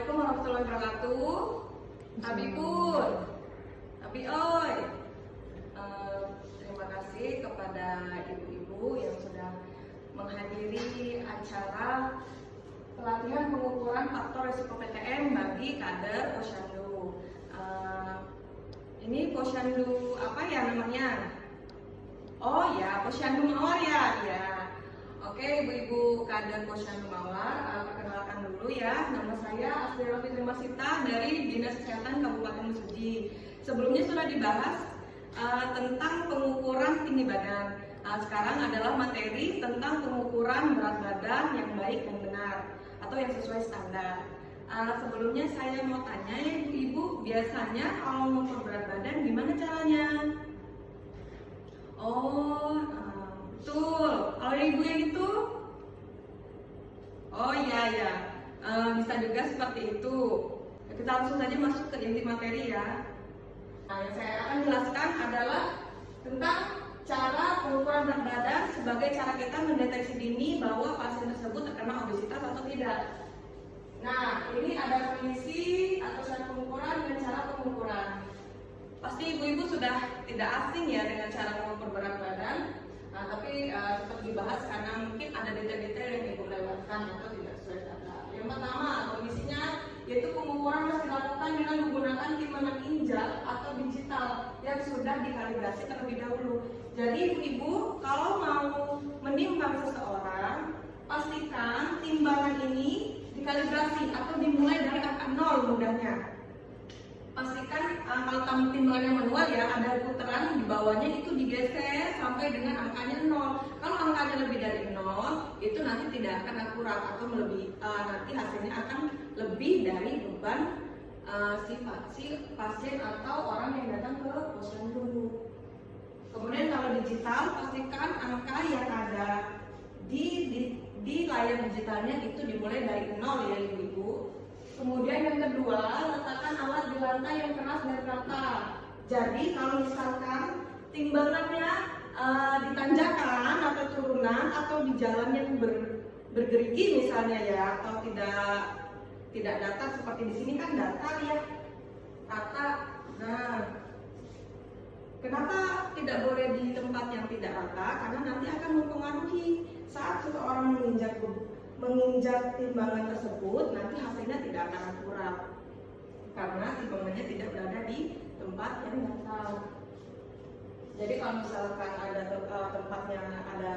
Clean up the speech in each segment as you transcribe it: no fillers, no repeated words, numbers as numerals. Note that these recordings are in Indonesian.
Assalamualaikum warahmatullahi wabarakatuh. Abi Pun, Abi Oi. Terima kasih kepada ibu-ibu yang sudah menghadiri acara pelatihan pengukuran faktor risiko PTM bagi kader Posyandu. Ini Posyandu apa ya namanya? Oh ya, Posyandu Mawar ya. Oke, ibu-ibu kader Posyandu Mawar, perkenalkan dulu ya. Nama saya Asriel Fitri Masita dari Dinas Kesehatan Kabupaten Mesuji. Sebelumnya sudah dibahas tentang pengukuran tinggi badan. Sekarang adalah materi tentang pengukuran berat badan yang baik dan benar atau yang sesuai standar. Sebelumnya saya mau tanya ya ibu, biasanya kalau mengukur berat badan gimana caranya? Betul. Kalau ibu yang itu? Oh iya. Bisa juga seperti itu. Kita langsung saja masuk ke inti materi ya. Nah, yang saya akan jelaskan adalah tentang cara pengukuran berat badan sebagai cara kita mendeteksi dini bahwa pasien tersebut terkena obesitas atau tidak. Nah, ini ada definisi atau cara pengukuran dan cara pengukuran. Pasti ibu-ibu sudah tidak asing ya dengan cara mengukur berat badan. Nah, tapi tetap dibahas karena mungkin ada detail-detail yang ibu lewatkan atau tidak sesuai standar. Yang pertama, kondisinya yaitu pengukuran harus dilakukan dengan menggunakan timbangan injak atau digital yang sudah dikalibrasi terlebih dahulu. Jadi ibu-ibu kalau mau menimbang seseorang, pastikan timbangan ini dikalibrasi atau dimulai dari angka 0 mudahnya. Pastikan kalau timbangan yang manual ya ada putaran di bawahnya itu digeser sampai dengan angkanya 0. Kalau angkanya lebih dari 0 itu nanti tidak akan akurat atau melebihi, nanti hasilnya akan lebih dari beban si pasien atau orang yang datang ke posyandu. Kemudian kalau digital pastikan angka yang ada di layar digitalnya itu dimulai dari 0 ya ibu-ibu. Kemudian yang kedua, letakkan alat di lantai yang keras dan rata. Jadi kalau misalkan timbangannya ditanjakan atau turunan atau di jalan yang bergerigi misalnya ya, atau tidak datar seperti di sini kan datar ya, rata. Nah, kenapa tidak boleh di tempat yang tidak rata? Karena nanti akan mempengaruhi saat seseorang menginjak timbangan tersebut, nanti hasilnya tidak akan akurat karena timbangannya tidak berada di tempat yang datar. Jadi kalau misalkan ada tempatnya ada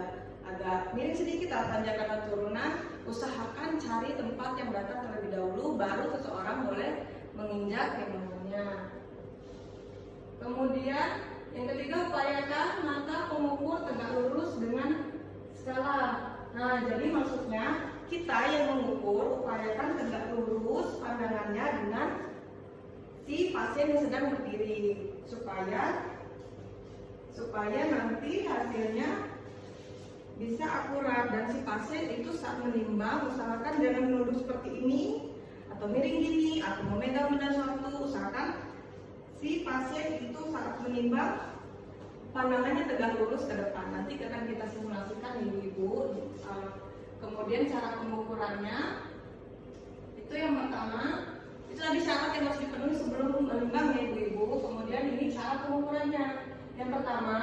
agak miring sedikit atau tanjakan atau turunan, usahakan cari tempat yang datar terlebih dahulu, baru seseorang boleh menginjak timbangannya. Kemudian yang ketiga, upayakan mata pengukur tegak lurus dengan skala. Nah, jadi maksudnya kita yang mengukur upayakan tegak lurus pandangannya dengan si pasien yang sedang berdiri supaya nanti hasilnya bisa akurat dan si pasien itu saat menimbang usahakan jangan menunduk seperti ini atau miring gini atau memegang benda suatu. Usahakan si pasien itu saat menimbang pandangannya tegak lurus ke depan. Nanti akan kita simulasikan ibu-ibu. Kemudian cara pengukurannya itu yang pertama, itu tadi syarat yang harus dipenuhi sebelum menimbang ya ibu-ibu. Kemudian ini cara pengukurannya. Yang pertama,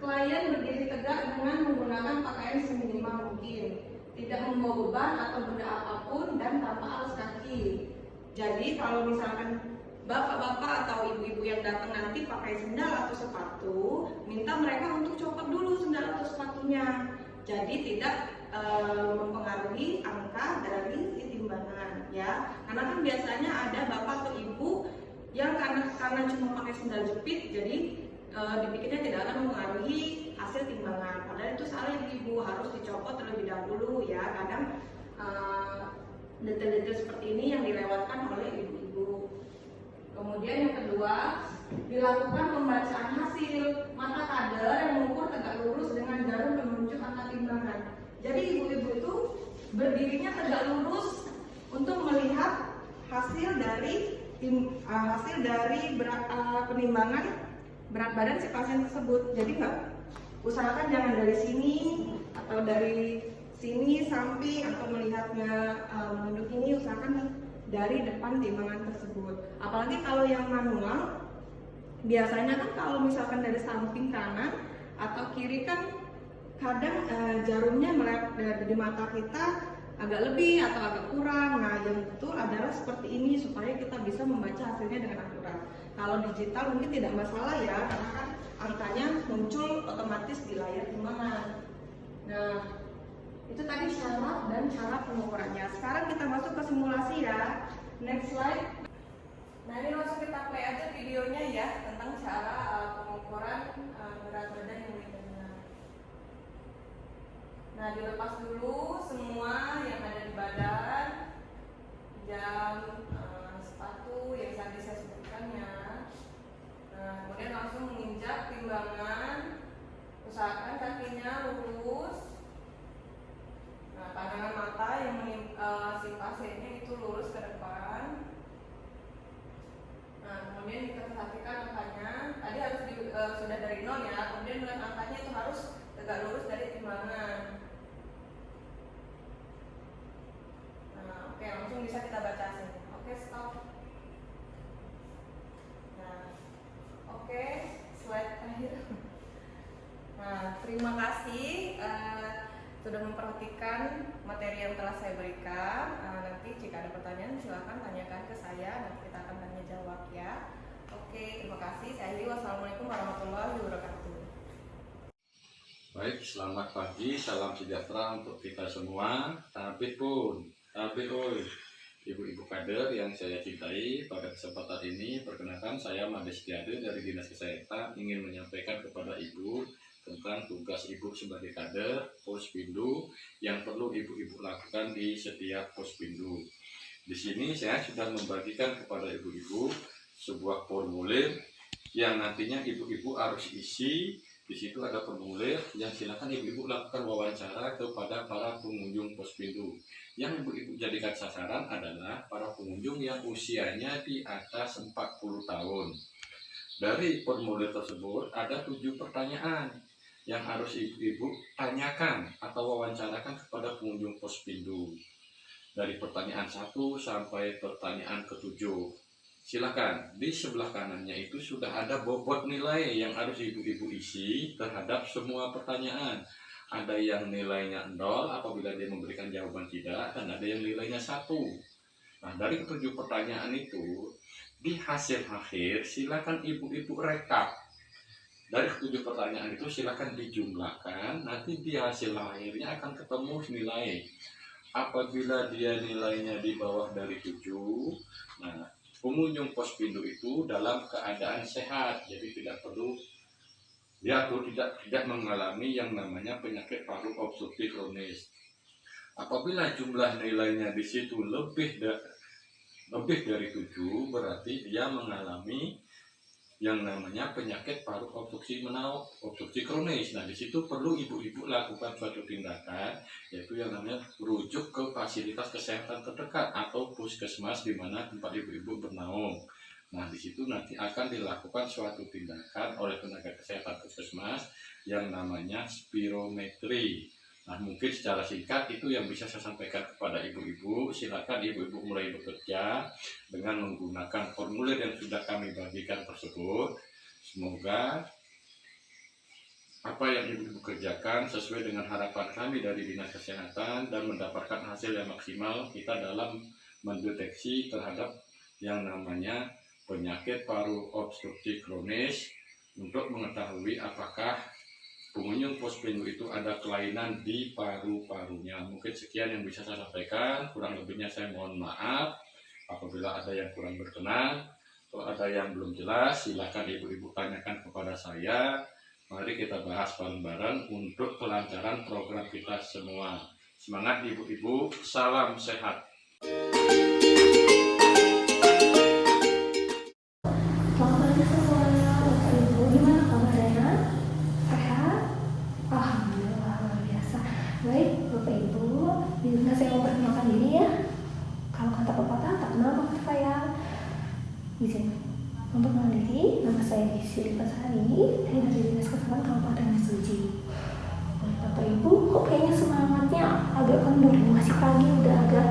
klien berdiri tegak dengan menggunakan pakaian seminimal mungkin, tidak membawa beban atau benda apapun dan tanpa alas kaki. Jadi kalau misalkan bapak-bapak atau ibu-ibu yang datang nanti pakai sendal atau sepatu, minta mereka untuk copot dulu sendal atau sepatunya. Jadi tidak mempengaruhi angka dari si timbangan ya. Karena kan biasanya ada bapak atau ibu yang karena cuma pakai sendal jepit, jadi dipikirnya tidak akan mempengaruhi hasil timbangan. Padahal itu salah ibu, harus dicopot terlebih dahulu ya. Kadang detail-detail seperti ini yang dilewatkan oleh ibu-ibu. Kemudian yang kedua, dilakukan pembacaan hasil mata kader yang mengukur tegak lurus dengan jarum penunjuk angka timbangan. Jadi ibu-ibu itu berdirinya tegak lurus untuk melihat hasil dari penimbangan berat badan si pasien tersebut. Jadi usahakan jangan dari sini atau dari sini samping atau melihatnya menunduk ini, usahakan dari depan timbangan tersebut. Apalagi kalau yang manual, biasanya kan kalau misalkan dari samping kanan atau kiri kan kadang jarumnya melihat di mata kita agak lebih atau agak kurang. Nah, yang betul adalah seperti ini supaya kita bisa membaca hasilnya dengan akurat. Kalau digital mungkin tidak masalah ya, karena kan angkanya muncul otomatis di layar timbangan. Nah, itu tadi syarat dan cara pengukurannya. Sekarang kita masuk ke simulasi ya. Next slide. Nah, ini langsung kita play aja videonya ya tentang cara pengukuran berat badan yang benar. Nah, dilepas dulu semua yang ada di badan, jam, sepatu yang tadi saya sebutkannya. Nah, kemudian langsung menginjak timbangan, usahakan kakinya lurus. Nah, pandangan mata yang si pasiennya itu lurus ke depan. Nah, kemudian kita perhatikan angkanya. Tadi harus sudah dari 0 ya. Kemudian melihat angkanya itu harus tegak lurus dari timbangan. Nah, oke, langsung bisa kita baca hasilnya. Oke, stop. Nah, oke, slide terakhir. Nah, terima kasih sudah memperhatikan materi yang telah saya berikan. Nanti jika ada pertanyaan silakan tanyakan ke saya, nanti kita akan tanya jawab ya. Oke, terima kasih. Saya Hili. Wassalamualaikum warahmatullahi wabarakatuh. Baik, selamat pagi, salam sejahtera untuk kita semua. Tapi ibu-ibu kader yang saya cintai, pada kesempatan ini perkenalkan saya Made Setiade dari Dinas Kesehatan ingin menyampaikan kepada ibu tentang tugas ibu sebagai kader Pospindu yang perlu ibu-ibu lakukan di setiap Pospindu. Di sini saya sudah membagikan kepada ibu-ibu sebuah formulir yang nantinya ibu-ibu harus isi. Di situ ada formulir yang silakan ibu-ibu lakukan wawancara kepada para pengunjung Pospindu. Yang ibu-ibu jadikan sasaran adalah para pengunjung yang usianya di atas 40 tahun. Dari formulir tersebut ada 7 pertanyaan yang harus ibu-ibu tanyakan atau wawancarakan kepada pengunjung Pospindu. Dari pertanyaan 1 sampai pertanyaan ke-7. Silakan, di sebelah kanannya itu sudah ada bobot nilai yang harus ibu-ibu isi terhadap semua pertanyaan. Ada yang nilainya 0 apabila dia memberikan jawaban tidak, dan ada yang nilainya 1. Nah, dari ke-7 pertanyaan itu, di hasil akhir silakan ibu-ibu rekap. Dari ke-7 pertanyaan itu silakan dijumlahkan, nanti di hasil akhirnya akan ketemu nilai. Apabila dia nilainya di bawah dari 7, nah pengunjung Pospindu itu dalam keadaan sehat, jadi tidak perlu dia tuh tidak mengalami yang namanya penyakit paru obstruktif kronis. Apabila jumlah nilainya di situ lebih dari 7, berarti dia mengalami yang namanya penyakit paru obstruksi kronis. Nah, di situ perlu ibu-ibu lakukan suatu tindakan, yaitu yang namanya rujuk ke fasilitas kesehatan terdekat atau puskesmas di mana tempat ibu-ibu bernaung. Nah, di situ nanti akan dilakukan suatu tindakan oleh tenaga kesehatan puskesmas yang namanya spirometri. Nah, mungkin secara singkat itu yang bisa saya sampaikan kepada ibu-ibu. Silakan ibu-ibu mulai bekerja dengan menggunakan formulir yang sudah kami bagikan tersebut. Semoga apa yang ibu-ibu kerjakan sesuai dengan harapan kami dari Dinas Kesehatan dan mendapatkan hasil yang maksimal kita dalam mendeteksi terhadap yang namanya penyakit paru obstruktif kronis untuk mengetahui apakah pengunjung Pospindu itu ada kelainan di paru-parunya. Mungkin sekian yang bisa saya sampaikan, kurang lebihnya saya mohon maaf apabila ada yang kurang berkenan atau ada yang belum jelas. Silakan ibu-ibu tanyakan kepada saya. Mari kita bahas bareng-bareng untuk kelancaran program kita semua. Semangat ibu-ibu, salam sehat. Baik, Bapak Ibu, izinkan saya memperkenalkan diri ya. Kalau kata pepatah, tak kenal maka tak sayang. Izin untuk mengenal diri, nama saya Sili Pasari, saya dari Dinas Kesehatan Kabupaten Mesuji. Bapak Ibu, kok kayaknya semangatnya agak kendur, masih pagi udah agak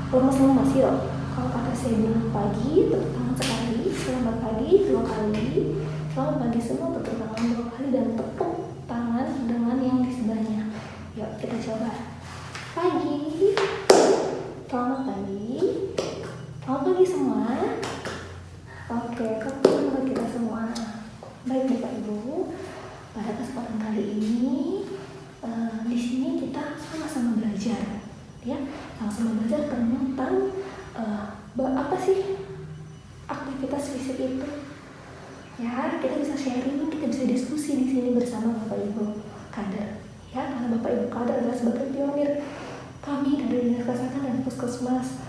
lemas-lemas yuk. Kalau kata saya bilang pagi, tepuk tangan sekali. Selamat pagi 2 kali. Selamat pagi semua, tepuk tangan 2 kali. Dan tepuk tangan dengan yang di sebelahnya. Yuk kita coba. Pagi. Selamat pagi. Selamat pagi semua. Oke, tepuk tangan buat kita semua. Baik Bapak Ibu, pada kesempatan kali ini di sini kita sama-sama belajar, ya, sama-sama belajar tentang apa sih aktivitas fisik itu. Ya, kita bisa sharing, kita bisa diskusi di sini bersama Bapak Ibu kader. Ya, karena Bapak Ibu kader adalah sebagai pionir kami dari Dinas Kesehatan dan Puskesmas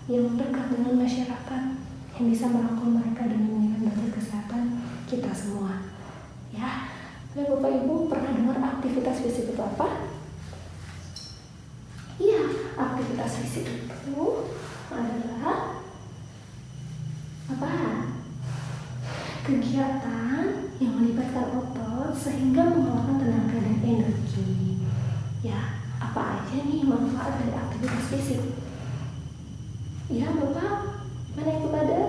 yang dekat dengan masyarakat, yang bisa merangkul mereka demi meningkatkan kesehatan kita semua. Ya, dan Bapak Ibu pernah dengar aktivitas fisik itu apa? Iya, aktivitas fisik itu adalah apa? Kegiatan yang melibatkan otot sehingga mengeluarkan tenaga dan energi. Ya, apa aja nih manfaat dari aktivitas fisik? Ya Bapak, mana itu kader?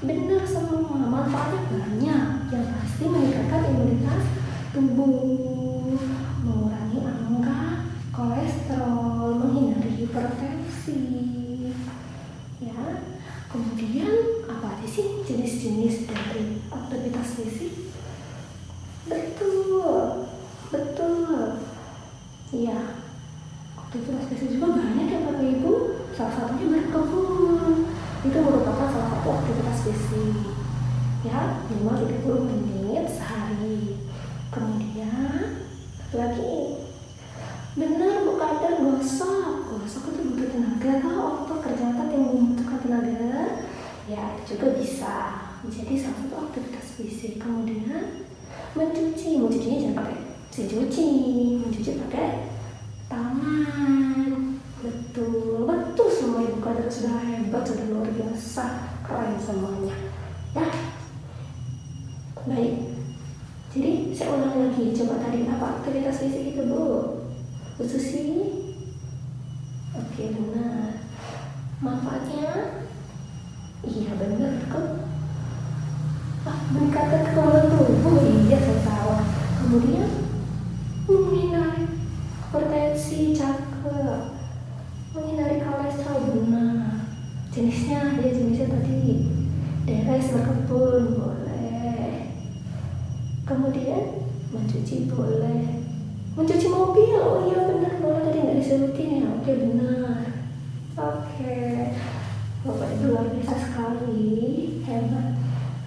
Benar semua, manfaatnya banyak. Yang pasti meningkatkan imunitas tubuh, mengurangi angka kolesterol, menghindari hipertensi. Ya, kemudian apa aja sih jenis-jenis dari aktivitas fisik? Betul. Ya, aktivitas fisik juga banyak ya Bapak Ibu. Salah satunya berkebun. Itu merupakan salah satu aktivitas fisik. Ya, minimal 30 menit sehari. Kemudian lagi, benar Bu kader, gosok itu butuh tenaga. Kalau otot kerja otot yang membutuhkan tenaga, ya itu juga bisa menjadi salah satu aktivitas fisik. Kemudian mencucinya jangan pakai mesin cuci, mencuci pakai tangan. Betul semua Ibu kader sudah hebat, sudah luar biasa, keren semuanya. Ya, baik. Jadi saya ulang lagi, coba tadi apa aktivitas fisik itu Bu? Bu Susi? Oke, benar. Manfaatnya? Iya benar kok. Meningkatkan kekebalan tubuh, iya saya salah. Kemudian menghindari hipertensi, cakep. Menghindari kolesterol, benar. Jenisnya tadi deres, berkebun, boleh. Kemudian mencuci boleh. Mencuci mobil, oh iya benar, boleh, tadi nggak disebutin ya. Oke, benar. Oke, Bapak Ibu luar biasa sekali, hebat.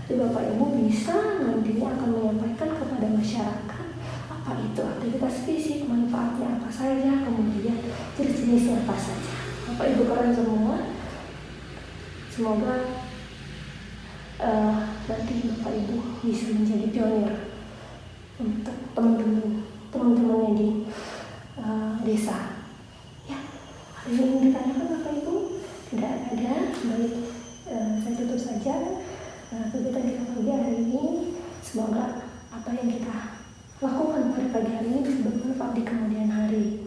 Jadi Bapak Ibu bisa nantinya akan menyampaikan kepada masyarakat apa itu aktivitas fisik, manfaatnya apa saja, kemudian jenis-jenisnya apa saja. Bapak Ibu keren semua. Semoga nanti Bapak Ibu bisa menjadi pionir untuk teman-teman yang di desa. Ya, ada yang ingin ditanyakan Bapak Ibu? Tidak ada. Baik, saya tutup saja kegiatan kita pagi hari ini. Semoga apa yang kita lakukan pada pagi hari ini bisa bermanfaat di kemudian hari.